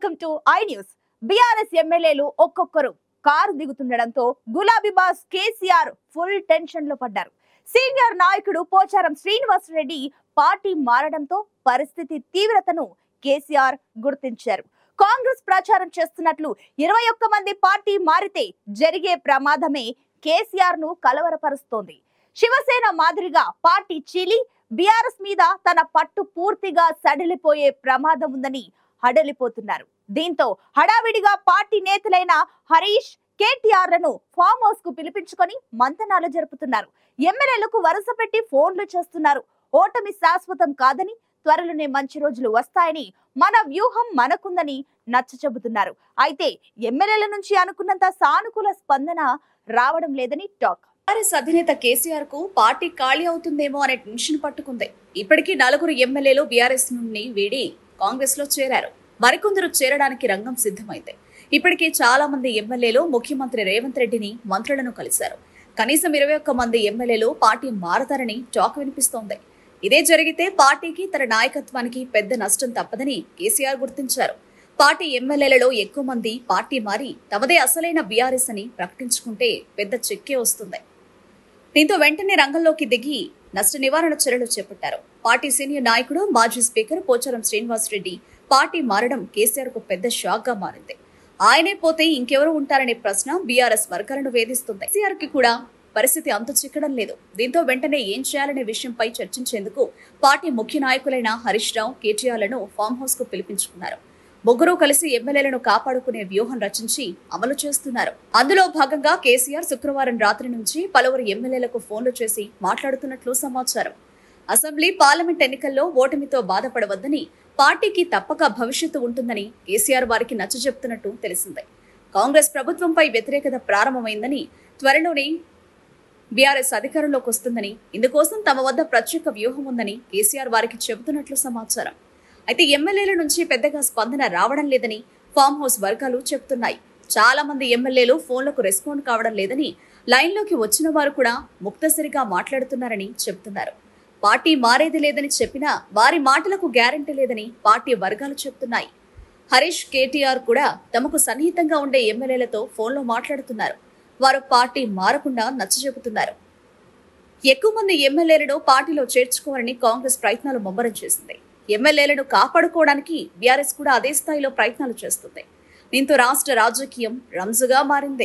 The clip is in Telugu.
Welcome to I news. BRS ఎమ్మెల్యేలు ఒక్కొక్కరు కారు దిగుతుండడంతో గులాబీ బాస్ కేసీఆర్ ఫుల్ టెన్షన్ లో పడ్డారు. సీనియర్ నాయకుడు పోచారం శ్రీనివాస్ రెడ్డి పార్టీ మారడంతో పరిస్థితి తీవ్రతను కేసీఆర్ గుర్తించారు. కాంగ్రెస్ ప్రచారం చేస్తున్నట్లు 21 మంది పార్టీ మారితే జరిగే ప్రమాదమే కేసీఆర్ ను కలవరపరుస్తోంది. శివసేన మాదిరిగా పార్టీ చీలి బీఆర్ఎస్ మీద తన పట్టు పూర్తిగా సడలిపోయే ప్రమాదం ఉందని హడలిపోతున్నారు. దీంతో హడావిడిగా పార్టీ నేతలైన హరీష్, కేటీఆర్ లను ఫామ్ హౌస్ కు పిలిపించుకొని మంతనాలు జరుపుతున్నారు. ఎమ్మెల్యేలకు వరుస పెట్టి ఫోన్లు చేస్తున్నారు. ఓటమి శాశ్వతం కాదని, త్వరలోనే మంచి రోజులు వస్తాయని, మన వ్యూహం మనకుందని నచ్చ చెబుతున్నారు. అయితే ఎమ్మెల్యేల నుంచి అనుకున్నంత సానుకూల స్పందన రావడం లేదని టాక్. బీఆర్ఎస్ అధినేత కేసీఆర్ కు పార్టీ ఖాళీ అవుతుందేమో అనే టెన్షన్ పట్టుకుంది. ఇప్పటికీ 4 ఎమ్మెల్యేలు బీఆర్ఎస్ నుండి వీడి కాంగ్రెస్ లో చేరారు. మరికొందరు చేరడానికి రంగం సిద్ధమైంది. ఇప్పటికే చాలా మంది ఎమ్మెల్యేలు ముఖ్యమంత్రి రేవంత్ రెడ్డిని, మంత్రులను కలిశారు. కనీసం 21 మంది ఎమ్మెల్యేలు పార్టీ మారతారని టాక్ వినిపిస్తోంది. ఇదే జరిగితే పార్టీకి, తన నాయకత్వానికి పెద్ద నష్టం తప్పదని కేసీఆర్ గుర్తించారు. పార్టీ ఎమ్మెల్యేలలో ఎక్కువ మంది పార్టీ మారి తమదే అసలైన బీఆర్ఎస్ అని ప్రకటించుకుంటే పెద్ద చెక్కే వస్తుంది. దీంతో వెంటనే రంగంలోకి దిగి నష్ట నివారణ చర్యలు చేపట్టారు. పార్టీ సీనియర్ నాయకుడు, మాజీ స్పీకర్ పోచారం శ్రీనివాస్ రెడ్డి పార్టీ మారడం కేసీఆర్ కు పెద్ద షాక్ గా మారింది. ఆయనే పోతే ఇంకెవరు ఉంటారనే ప్రశ్న బీఆర్ఎస్ వర్గాలను వేధిస్తుంది. కేసీఆర్ కి కూడా పరిస్థితి అంతు చిక్కడం లేదు. దీంతో వెంటనే ఏం చేయాలనే విషయంపై చర్చించేందుకు పార్టీ ముఖ్య నాయకులైన హరీష్ రావు, కేటీఆర్ లను ఫామ్ హౌస్ కు పిలిపించుకున్నారు. ముగ్గురు కలిసి ఎమ్మెల్యేలను కాపాడుకునే వ్యూహం రచించి అమలు చేస్తున్నారు. అందులో భాగంగా కేసీఆర్ శుక్రవారం రాత్రి నుంచి పలువురు ఎమ్మెల్యేలకు ఫోన్లు చేసి మాట్లాడుతున్నట్లు సమాచారం. అసెంబ్లీ, పార్లమెంట్ ఎన్నికల్లో ఓటమితో బాధపడవద్దని, పార్టీకి తప్పక భవిష్యత్తు ఉంటుందని కేసీఆర్ వారికి నచ్చజెప్తున్నట్టు తెలిసింది. కాంగ్రెస్ ప్రభుత్వంపై వ్యతిరేకత ప్రారంభమైందని, త్వరలోనే బీఆర్ఎస్ అధికారంలోకి వస్తుందని, ఇందుకోసం తమ వద్ద ప్రత్యేక వ్యూహం ఉందని కేసీఆర్ వారికి చెబుతున్నట్లు సమాచారం. అయితే ఎమ్మెల్యేల నుంచి పెద్దగా స్పందన రావడం లేదని ఫామ్ హౌస్ వర్గాలు చెబుతున్నాయి. చాలా మంది ఎమ్మెల్యేలు ఫోన్లకు రెస్పాండ్ కావడం లేదని, లైన్లోకి వచ్చిన వారు కూడా ముక్తసరిగా మాట్లాడుతున్నారని చెబుతున్నారు. పార్టీ మారేది లేదని చెప్పినా వారి మాటలకు గ్యారెంటీ లేదని పార్టీ వర్గాలు చెబుతున్నాయి. హరీష్, కేటీఆర్ కూడా తమకు సన్నిహితంగా ఉండే ఎమ్మెల్యేలతో ఫోన్లో మాట్లాడుతున్నారు. వారు పార్టీ మారకుండా నచ్చజెబుతున్నారు. ఎక్కువ మంది ఎమ్మెల్యేలను పార్టీలో చేర్చుకోవాలని కాంగ్రెస్ ప్రయత్నాలు ముమ్మరం చేసింది. ఎమ్మెల్యేలను కాపాడుకోవడానికి బీఆర్ఎస్ కూడా అదే స్థాయిలో ప్రయత్నాలు చేస్తుంది. దీంతో రాష్ట్ర రాజకీయం రంజుగా మారింది.